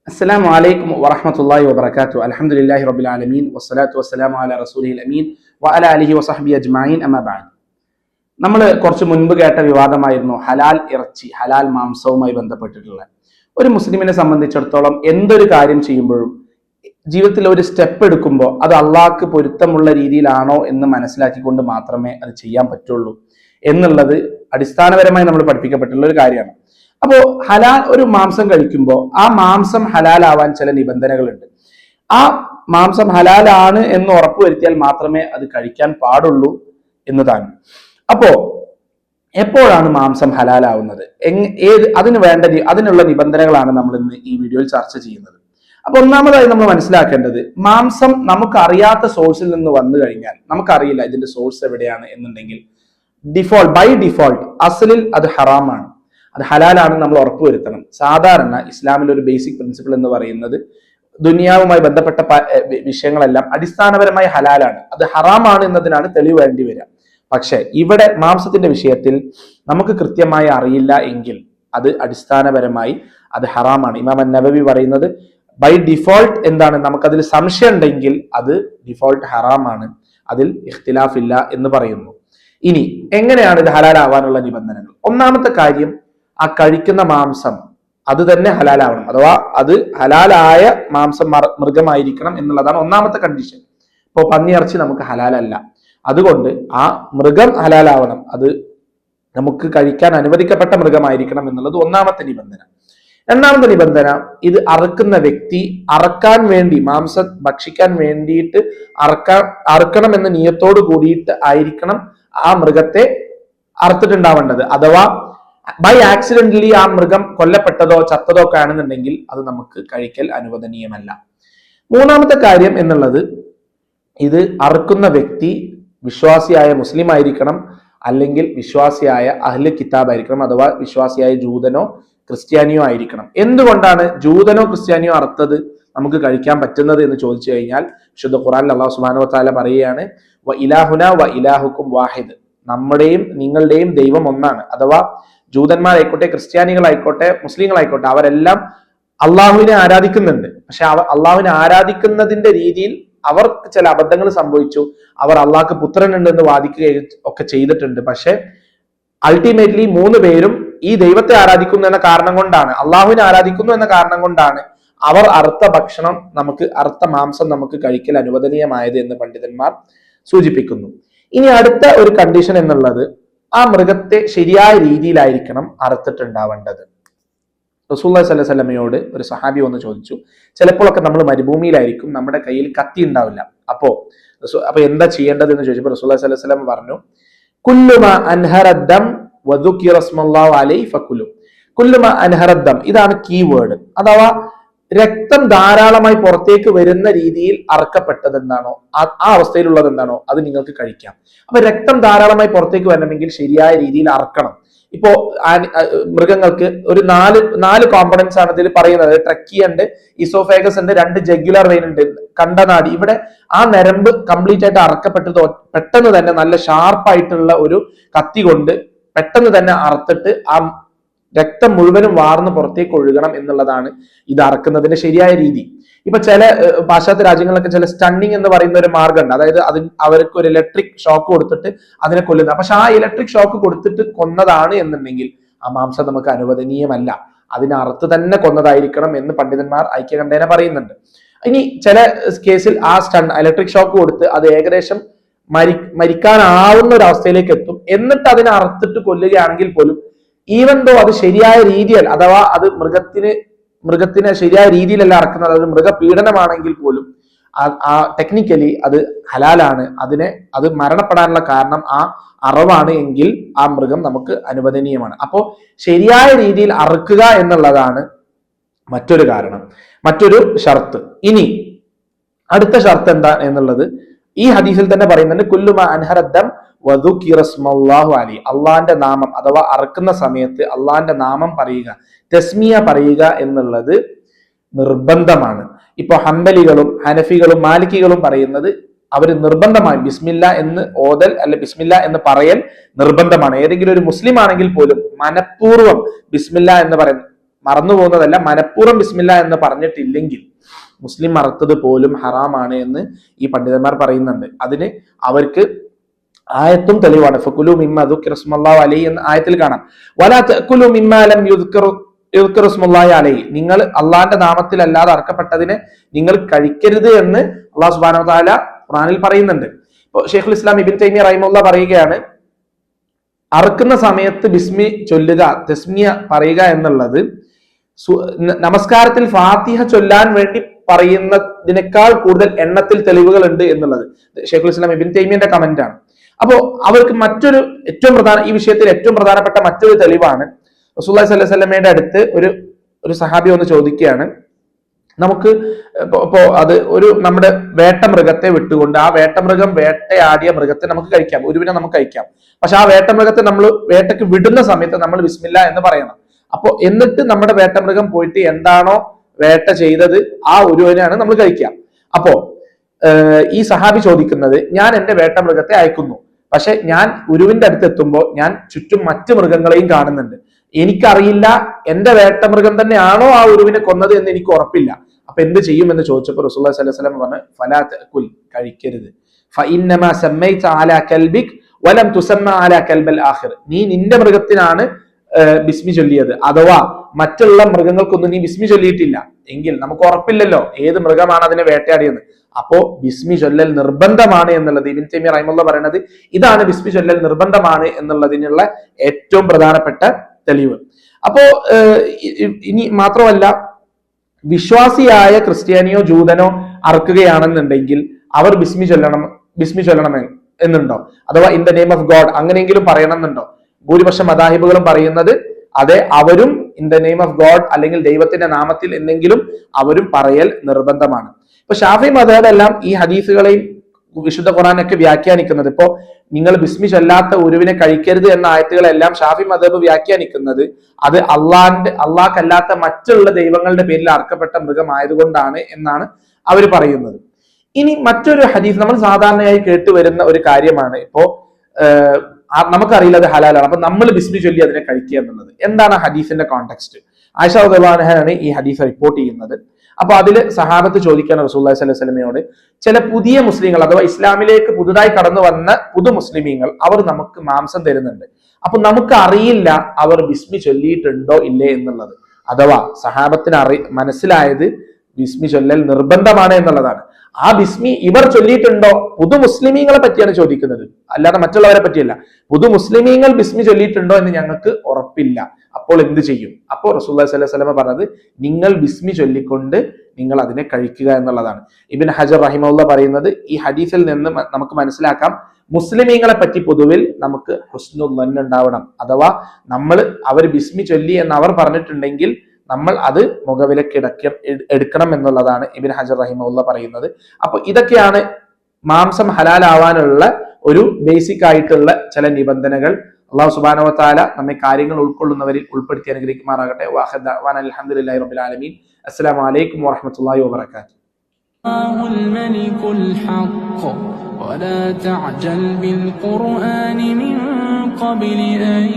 السلام عليكم ورحمة الله وبركاته. الحمد لله رب العالمين والصلاة والسلام على رسوله الأمين وعلى آله وصحبه أجمعين أما بعد. നമ്മൾ കുറച്ച് മുൻപ് കേട്ട വിവാദമായിരുന്നു ഹലാൽ ഇറച്ചി, ഹലാൽ മാംസവുമായി ബന്ധപ്പെട്ടിട്ടുള്ള. ഒരു മുസ്ലിമിനെ സംബന്ധിച്ചിടത്തോളം എന്തൊരു കാര്യം ചെയ്യുമ്പോഴും ജീവിതത്തിൽ ഒരു സ്റ്റെപ്പ് എടുക്കുമ്പോൾ അത് അള്ളാഹ്ക്ക് പൊരുത്തമുള്ള രീതിയിലാണോ എന്ന് മനസ്സിലാക്കിക്കൊണ്ട് മാത്രമേ അത് ചെയ്യാൻ പറ്റുള്ളൂ എന്നുള്ളത് അടിസ്ഥാനപരമായി നമ്മൾ പഠിപ്പിക്കപ്പെട്ടുള്ള ഒരു കാര്യമാണ്. അപ്പോ ഹലാൽ ഒരു മാംസം കഴിക്കുമ്പോൾ ആ മാംസം ഹലാലാവാൻ ചില നിബന്ധനകളുണ്ട്. ആ മാംസം ഹലാലാണ് എന്ന് ഉറപ്പുവരുത്തിയാൽ മാത്രമേ അത് കഴിക്കാൻ പാടുള്ളൂ എന്നതാണ്. അപ്പോ എപ്പോഴാണ് മാംസം ഹലാലാവുന്നത്, അതിനുള്ള നിബന്ധനകളാണ് നമ്മൾ ഇന്ന് ഈ വീഡിയോയിൽ ചർച്ച ചെയ്യുന്നത്. അപ്പൊ ഒന്നാമതായി നമ്മൾ മനസ്സിലാക്കേണ്ടത്, മാംസം നമുക്ക് അറിയാത്ത സോഴ്സിൽ നിന്ന് വന്നു കഴിഞ്ഞാൽ, നമുക്കറിയില്ല ഇതിന്റെ സോഴ്സ് എവിടെയാണ് എന്നുണ്ടെങ്കിൽ ബൈ ഡിഫോൾട്ട് അസലിൽ അത് ഹറാമാണ്, അത് ഹലാലാണ് നമ്മൾ ഉറപ്പുവരുത്തണം. സാധാരണ ഇസ്ലാമിലെ ഒരു ബേസിക് പ്രിൻസിപ്പിൾ എന്ന് പറയുന്നത് ദുനിയാവുമായി ബന്ധപ്പെട്ട വിഷയങ്ങളെല്ലാം അടിസ്ഥാനപരമായി ഹലാലാണ്, അത് ഹറാമാണ് എന്നതിനാണ് തെളിവ് വേണ്ടി വരിക. പക്ഷെ ഇവിടെ മാംസത്തിന്റെ വിഷയത്തിൽ നമുക്ക് കൃത്യമായി അറിയില്ല എങ്കിൽ അത് അടിസ്ഥാനപരമായി അത് ഹറാമാണ്. ഇമാം നബവി പറയുന്നത് ബൈ ഡിഫോൾട്ട് എന്താണ്, നമുക്കതിൽ സംശയം ഉണ്ടെങ്കിൽ അത് ഡിഫോൾട്ട് ഹറാമാണ്, അതിൽ ഇഖ്തിലാഫ് ഇല്ല എന്ന് പറയുന്നു. ഇനി എങ്ങനെയാണ് ഇത് ഹലാലാവാനുള്ള നിബന്ധനകൾ? ഒന്നാമത്തെ കാര്യം, ആ കഴിക്കുന്ന മാംസം അത് തന്നെ ഹലാലാവണം, അഥവാ അത് ഹലാലായ മാംസം മൃഗമായിരിക്കണം എന്നുള്ളതാണ് ഒന്നാമത്തെ കണ്ടീഷൻ. ഇപ്പോൾ പന്നിയിറച്ചി നമുക്ക് ഹലാലല്ല, അതുകൊണ്ട് ആ മൃഗം ഹലാലാവണം, അത് നമുക്ക് കഴിക്കാൻ അനുവദിക്കപ്പെട്ട മൃഗമായിരിക്കണം എന്നുള്ളത് ഒന്നാമത്തെ നിബന്ധന. രണ്ടാമത്തെ നിബന്ധന, ഇത് അറുക്കുന്ന വ്യക്തി അറക്കാൻ വേണ്ടി, മാംസം ഭക്ഷിക്കാൻ വേണ്ടിയിട്ട് അറുക്കണം എന്ന നിയത്തോട് കൂടിയിട്ട് ആയിരിക്കണം ആ മൃഗത്തെ അറുത്തിട്ടുണ്ടാവേണ്ടത്. അഥവാ ബൈ ആക്സിഡന്റലി ആ മൃഗം കൊല്ലപ്പെട്ടതോ ചത്തതോ ഒക്കെ ആണെന്നുണ്ടെങ്കിൽ അത് നമുക്ക് കഴിക്കൽ അനുവദനീയമല്ല. മൂന്നാമത്തെ കാര്യം എന്നുള്ളത്, ഇത് അറുക്കുന്ന വ്യക്തി വിശ്വാസിയായ മുസ്ലിം ആയിരിക്കണം, അല്ലെങ്കിൽ വിശ്വാസിയായ അഹ്ലു കിതാബ് ആയിരിക്കണം, അഥവാ വിശ്വാസിയായ ജൂതനോ ക്രിസ്ത്യാനിയോ ആയിരിക്കണം. എന്തുകൊണ്ടാണ് ജൂതനോ ക്രിസ്ത്യാനിയോ അറുത്തത് നമുക്ക് കഴിക്കാൻ പറ്റുന്നത് എന്ന് ചോദിച്ചു കഴിഞ്ഞാൽ, വിശുദ്ധ ഖുർആനിൽ അല്ലാഹു സുബ്ഹാനഹു വ തആല പറയുകയാണ്, വ ഇലാഹുന വ ഇലാഹുക്കും വാഹിദ്, നമ്മുടെയും നിങ്ങളുടെയും ദൈവം ഒന്നാണ്. അഥവാ ജൂതന്മാരായിക്കോട്ടെ, ക്രിസ്ത്യാനികളായിക്കോട്ടെ, മുസ്ലിങ്ങളായിക്കോട്ടെ, അവരെല്ലാം അള്ളാഹുവിനെ ആരാധിക്കുന്നുണ്ട്. പക്ഷെ അള്ളാഹുവിനെ ആരാധിക്കുന്നതിന്റെ രീതിയിൽ അവർക്ക് ചില അബദ്ധങ്ങൾ സംഭവിച്ചു. അവർ അള്ളാഹ്ക്ക് പുത്രനുണ്ടെന്ന് വാദിക്കുകയും ഒക്കെ ചെയ്തിട്ടുണ്ട്. പക്ഷെ അൾട്ടിമേറ്റ്ലി മൂന്ന് പേരും ഈ ദൈവത്തെ ആരാധിക്കുന്നു എന്ന കാരണം കൊണ്ടാണ്, അള്ളാഹുവിനെ ആരാധിക്കുന്നു എന്ന കാരണം കൊണ്ടാണ് അവർ അറുത്ത ഭക്ഷണം അറുത്ത മാംസം നമുക്ക് കഴിക്കൽ അനുവദനീയമായത് എന്ന് പണ്ഡിതന്മാർ സൂചിപ്പിക്കുന്നു. ഇനി അടുത്ത ഒരു കണ്ടീഷൻ എന്നുള്ളത്, ആ മൃഗത്തെ ശരിയായ രീതിയിലായിരിക്കണം അറുത്തിട്ടുണ്ടാവേണ്ടത്. റസൂലുള്ളാഹി സ്വല്ലല്ലാഹു അലൈഹി വസല്ലമയോട് ഒരു സഹാബി വന്ന് ചോദിച്ചു, ചിലപ്പോഴൊക്കെ നമ്മൾ മരുഭൂമിയിലായിരിക്കും, നമ്മുടെ കയ്യിൽ കത്തി ഉണ്ടാവില്ല, അപ്പൊ എന്താ ചെയ്യേണ്ടത് എന്ന് ചോദിച്ചപ്പോൾ റസൂലുള്ളാഹി സ്വല്ലല്ലാഹു അലൈഹി വസല്ലം പറഞ്ഞു, കുല്ലുമാ അൻഹറദ്ദം വദുകിറ സ്മല്ലാഹു അലൈഹി ഫകുലു. കുല്ലുമാ അൻഹറദ്ദം, ഇതാണ് കീവേഡ്. അഥവാ രക്തം ധാരാളമായി പുറത്തേക്ക് വരുന്ന രീതിയിൽ അറക്കപ്പെട്ടത് എന്താണോ, ആ അവസ്ഥയിലുള്ളത് എന്താണോ അത് നിങ്ങൾക്ക് കഴിക്കാം. അപ്പൊ രക്തം ധാരാളമായി പുറത്തേക്ക് വരണമെങ്കിൽ ശരിയായ രീതിയിൽ അറക്കണം. ഇപ്പോ മൃഗങ്ങൾക്ക് ഒരു നാല് കോമ്പണൻസ് ആണ് ഇതിൽ പറയുന്നത്. ട്രക്കിയ ഉണ്ട്, ഇസോഫേഗസ് ഉണ്ട്, 2 ജഗ്യുലർ വെയിൻ ഉണ്ട്, കണ്ടനാടി. ഇവിടെ ആ നരമ്പ് കംപ്ലീറ്റ് ആയിട്ട് അറക്കപ്പെട്ടത് പെട്ടെന്ന് തന്നെ നല്ല ഷാർപ്പായിട്ടുള്ള ഒരു കത്തി കൊണ്ട് പെട്ടെന്ന് തന്നെ അറുത്തിട്ട് ആ രക്തം മുഴുവനും വാർന്ന് പുറത്തേക്ക് ഒഴുകണം എന്നുള്ളതാണ് ഇത് അറക്കുന്നതിന്റെ ശരിയായ രീതി. ഇപ്പൊ ചില പാശ്ചാത്യ രാജ്യങ്ങളൊക്കെ ചില സ്റ്റണ്ണിങ് എന്ന് പറയുന്ന ഒരു മാർഗമുണ്ട്. അതായത് അവർക്ക് ഒരു ഇലക്ട്രിക് ഷോക്ക് കൊടുത്തിട്ട് അതിനെ കൊല്ലുന്ന. പക്ഷെ ആ ഇലക്ട്രിക് ഷോക്ക് കൊടുത്തിട്ട് കൊന്നതാണ് എന്നുണ്ടെങ്കിൽ ആ മാംസം നമുക്ക് അനുവദനീയമല്ല, അതിനെ അറുത്ത് തന്നെ കൊന്നതായിരിക്കണം എന്ന് പണ്ഡിതന്മാർ ഐക്യകണ്ഠേന പറയുന്നുണ്ട്. ഇനി ചില കേസിൽ ആ ഇലക്ട്രിക് ഷോക്ക് കൊടുത്ത് അത് ഏകദേശം മരിക്കാനാവുന്ന ഒരു അവസ്ഥയിലേക്ക് എത്തും, എന്നിട്ട് അതിനെ അറുത്തിട്ട് കൊല്ലുകയാണെങ്കിൽ പോലും, ഈവൻ ദോ അത് ശരിയായ രീതിയിൽ, അഥവാ അത് മൃഗത്തിനെ ശരിയായ രീതിയിലല്ല അറക്കുന്നത്, അത് മൃഗപീഡനമാണെങ്കിൽ പോലും ആ ടെക്നിക്കലി അത് ഹലാലാണ്. അത് മരണപ്പെടാനുള്ള കാരണം ആ അറവാണ് എങ്കിൽ ആ മൃഗം നമുക്ക് അനുവദനീയമാണ്. അപ്പോൾ ശരിയായ രീതിയിൽ അറുക്കുക എന്നുള്ളതാണ് മറ്റൊരു കാരണം, മറ്റൊരു ഷർത്ത്. ഇനി അടുത്ത ഷർത്ത് എന്താ എന്നുള്ളത് ഈ ഹദീസിൽ തന്നെ പറയുന്നുണ്ട്, കുല്ലുമാ അൻഹറദ്ദം വദുകിറ സ്മല്ലാഹു അലൈഹി, അള്ളാന്റെ നാമം അഥവാ അറക്കുന്ന സമയത്ത് അള്ളാന്റെ നാമം പറയുക, തസ്മിയ പറയുക എന്നുള്ളത് നിർബന്ധമാണ്. ഇപ്പൊ ഹംബലികളും ഹനഫികളും മാലിക്കികളും പറയുന്നത് അവർ നിർബന്ധമായി ബിസ്മില്ല എന്ന് ഓതൽ അല്ലെ ബിസ്മില്ല എന്ന് പറയൽ നിർബന്ധമാണ്. ഏതെങ്കിലും ഒരു മുസ്ലിം ആണെങ്കിൽ പോലും മനഃപൂർവ്വം ബിസ്മില്ല എന്ന് പറയുന്നത്, മറന്നു പോകുന്നതല്ല, മനഃപൂർവ്വം ബിസ്മില്ല എന്ന് പറഞ്ഞിട്ടില്ലെങ്കിൽ മുസ്ലിം അറുത്തത് പോലും ഹറാമാണ് എന്ന് ഈ പണ്ഡിതന്മാർ പറയുന്നുണ്ട്. അതിന് അവർക്ക് ആയത്തും തെളിവാണ്. ഫകുലു മിമ്മ ദുക്കിറ സ്മല്ലാഹു അലൈഹി എന്ന ആയത്തിൽ കാണാം. വലാ തഅകുലു മിമ്മാ ലം യുദ്കറ സ്മല്ലാഹു അലൈഹി, നിങ്ങൾ അള്ളാന്റെ നാമത്തിൽ അല്ലാതെ അറക്കപ്പെട്ടതിനെ നിങ്ങൾ കഴിക്കരുത് എന്ന് അള്ളാഹു സുബ്ഹാനഹു വ തആല ഖുർആനിൽ പറയുന്നുണ്ട്. ഇപ്പോൾ ഷെയ്ഖുൽ ഇസ്ലാം ഇബ്നു തൈമിയ്യ റഹിമഹുല്ലാഹ് പറയുകയാണ്, അറുക്കുന്ന സമയത്ത് ബിസ്മി ചൊല്ലുക, തസ്മിയ പറയുക എന്നുള്ളത് നമസ്കാരത്തിൽ ഫാത്തിഹ ചൊല്ലാൻ വേണ്ടി പറയുന്നതിനേക്കാൾ കൂടുതൽ എണ്ണത്തിൽ തെളിവുകൾ ഉണ്ട് എന്നുള്ളത് ഷെയ്ഖുൽ ഇസ്ലാം ഇബ്നു തൈമിയ്യന്റെ കമന്റ് ആണ്. അപ്പോ അവർക്ക് മറ്റൊരു ഈ വിഷയത്തിൽ ഏറ്റവും പ്രധാനപ്പെട്ട മറ്റൊരു തെളിവാണ്, റസൂലുള്ളാഹി സ്വല്ലല്ലാഹു അലൈഹി വസല്ലമയുടെ അടുത്ത് ഒരു സഹാബി ഒന്ന് ചോദിക്കുകയാണ്, നമുക്ക് ഇപ്പോ അത് നമ്മുടെ വേട്ടമൃഗത്തെ വിട്ടുകൊണ്ട് ആ വേട്ടമൃഗം വേട്ടയാടിയ മൃഗത്തെ നമുക്ക് കഴിക്കാം, ഒരുവിനെ നമുക്ക് കഴിക്കാം. പക്ഷെ ആ വേട്ടമൃഗത്തെ നമ്മൾ വേട്ടയ്ക്ക് വിടുന്ന സമയത്ത് നമ്മൾ ബിസ്മില്ല എന്ന് പറയണം. അപ്പോ എന്നിട്ട് നമ്മുടെ വേട്ടമൃഗം പോയിട്ട് എന്താണോ വേട്ട ചെയ്തത് ആ ഒരുവിനെയാണ് നമ്മൾ കഴിക്കുക. അപ്പോ ഈ സഹാബി ചോദിക്കുന്നത്, ഞാൻ എന്റെ വേട്ടമൃഗത്തെ അയക്കുന്നു, പക്ഷെ ഞാൻ ഉരുവിന്റെ അടുത്ത് എത്തുമ്പോൾ ഞാൻ ചുറ്റും മറ്റു മൃഗങ്ങളെയും കാണുന്നുണ്ട്. എനിക്കറിയില്ല എന്റെ വേട്ടമൃഗം തന്നെയാണോ ആ ഉരുവിനെ കൊന്നത് എന്ന് എനിക്ക് ഉറപ്പില്ല. അപ്പൊ എന്ത് ചെയ്യും എന്ന് ചോദിച്ചപ്പോൾ റസൂലുള്ളാഹി സ്വല്ലല്ലാഹു അലൈഹി വസല്ലം പറഞ്ഞു, ഫലാ തഅകുൽ, കഴിക്കരുത്. ഫഇന്നമാ സമ്മൈത അലാ കൽബിക് വലം തുസമ്മ അലാ കൽബൽ ആഖിർ, നീ നിന്റെ മൃഗത്തിനാണ് ബിസ്മി ചൊല്ലിയത്, അഥവാ മറ്റുള്ള മൃഗങ്ങൾക്കൊന്നും നീ ബിസ്മി ചൊല്ലിയിട്ടില്ല എങ്കിൽ നമുക്ക് ഉറപ്പില്ലല്ലോ ഏത് മൃഗമാണ് അതിനെ വേട്ടയാടിയത്. അപ്പോ ബിസ്മി ചൊല്ലൽ നിർബന്ധമാണ് എന്നുള്ളത് ഇബ്നു തൈമിയ്യ റഹിമഹുല്ലാഹ് പറയുന്നത് ഇതാണ്, ബിസ്മി ചൊല്ലൽ നിർബന്ധമാണ് എന്നുള്ളതിനുള്ള ഏറ്റവും പ്രധാനപ്പെട്ട തെളിവ്. അപ്പോ ഇനി മാത്രമല്ല, വിശ്വാസിയായ ക്രിസ്ത്യാനിയോ ജൂതനോ അറുക്കുകയാണെന്നുണ്ടെങ്കിൽ അവർ ബിസ്മി ചൊല്ലണം എന്നുണ്ടോ, അഥവാ in the name of God അങ്ങനെയെങ്കിലും പറയണം എന്നുണ്ടോ? ഭൂരിപക്ഷം മദാഹിബുകളും പറയുന്നത് അതെ, അവരും in the name of God അല്ലെങ്കിൽ ദൈവത്തിന്റെ നാമത്തിൽ എന്നെങ്കിലും അവരും പറയൽ നിർബന്ധമാണ്. ഇപ്പൊ ഷാഫി മദ്ഹബെല്ലാം ഈ ഹദീസുകളെയും വിശുദ്ധ ഖുർആനൊക്കെ വ്യാഖ്യാനിക്കുന്നത്, ഇപ്പോ നിങ്ങൾ ബിസ്മി ചൊല്ലാത്ത ഉരുവിനെ കഴിക്കരുത് എന്ന ആയത്തുകളെല്ലാം ഷാഫി മദ്ഹബ് വ്യാഖ്യാനിക്കുന്നത് അത് അള്ളാഹ്ക്കല്ലാത്ത മറ്റുള്ള ദൈവങ്ങളുടെ പേരിൽ അർക്കപ്പെട്ട മൃഗമായതുകൊണ്ടാണ് എന്നാണ് അവർ പറയുന്നത്. ഇനി മറ്റൊരു ഹദീസ് നമ്മൾ സാധാരണയായി കേട്ടുവരുന്ന ഒരു കാര്യമാണ്, ഇപ്പോ നമുക്കറിയില്ല അത് ഹലാലാണ്, അപ്പൊ നമ്മൾ ബിസ്മി ചൊല്ലി അതിനെ കഴിക്കുക എന്നുള്ളത്. എന്താണ് ഹദീസിന്റെ കോണ്ടെക്സ്റ്റ്? ആയിഷ റളിയല്ലാഹു അൻഹയാണ് ഈ ഹദീസ് റിപ്പോർട്ട് ചെയ്യുന്നത്. അപ്പൊ അതില് സഹാബത്ത് ചോദിക്കാണ് റസൂലുള്ളാഹി സ്വല്ലല്ലാഹു അലൈഹി വസല്ലമയോട്, ചില പുതിയ മുസ്ലിങ്ങൾ അഥവാ ഇസ്ലാമിലേക്ക് പുതുതായി കടന്നു വന്ന പുതു മുസ്ലിമീങ്ങൾ അവർ നമുക്ക് മാംസം തരുന്നുണ്ട്, അപ്പൊ നമുക്ക് അറിയില്ല അവർ ബിസ്മി ചൊല്ലിയിട്ടുണ്ടോ ഇല്ലേ എന്നുള്ളത്. അഥവാ സഹാബത്തിന് മനസ്സിലായത് ബിസ്മി ചൊല്ലൽ നിർബന്ധമാണ് എന്നുള്ളതാണ്. ആ ബിസ്മി ഇവർ ചൊല്ലിയിട്ടുണ്ടോ? പുതു മുസ്ലിമീങ്ങളെ പറ്റിയാണ് ചോദിക്കുന്നത്, അല്ലാതെ മറ്റുള്ളവരെ പറ്റിയല്ല. പുതു മുസ്ലിമീങ്ങൾ ബിസ്മി ചൊല്ലിയിട്ടുണ്ടോ എന്ന് ഞങ്ങൾക്ക് ഉറപ്പില്ല. അപ്പോൾ എന്ത് ചെയ്യും? അപ്പോൾ റസൂലുള്ളാഹി സ്വല്ലല്ലാഹു അലൈഹി വസല്ലം പറഞ്ഞത്, നിങ്ങൾ ബിസ്മി ചൊല്ലിക്കൊണ്ട് നിങ്ങൾ അതിനെ കഴിക്കുക എന്നുള്ളതാണ്. ഇബ്നു ഹജർ റഹിമഹുല്ലാഹ് പറയുന്നത്, ഈ ഹദീസിൽ നിന്ന് നമുക്ക് മനസ്സിലാക്കാം, മുസ്ലിമീങ്ങളെ പറ്റി പൊതുവിൽ നമുക്ക് ഹുസ്നുൽ ദन्न ഉണ്ടാവണം. അഥവാ അവർ ബിസ്മി ചൊല്ലി എന്ന് അവർ പറഞ്ഞിട്ടുണ്ടെങ്കിൽ നമ്മൾ അത് മുഖവിലക്ക് എടുക്കണം എന്നുള്ളതാണ് ഇബ്നു ഹജർ റഹിമഹുല്ലാഹ് പറയുന്നത്. അപ്പൊ ഇതൊക്കെയാണ് മാംസം ഹലാലാവാനുള്ള ഒരു ബേസിക് ആയിട്ടുള്ള ചില നിബന്ധനകൾ. അല്ലാഹു സുബ്ഹാനഹു വ തആല നമ്മെ കാര്യങ്ങൾ ഉൾക്കൊള്ളുന്നവരിൽ ഉൾപ്പെടുത്തി അനുഗ്രഹിക്കുമാറാകട്ടെ. വാഖിദ ദഅവാന അൽഹംദുലില്ലാഹി റബ്ബിൽ ആലമീൻ. അസ്സലാമു അലൈക്കും വറഹ്മത്തുള്ളാഹി വബറകാതുഹു. ولا تعجل بالقرآن من قبل أن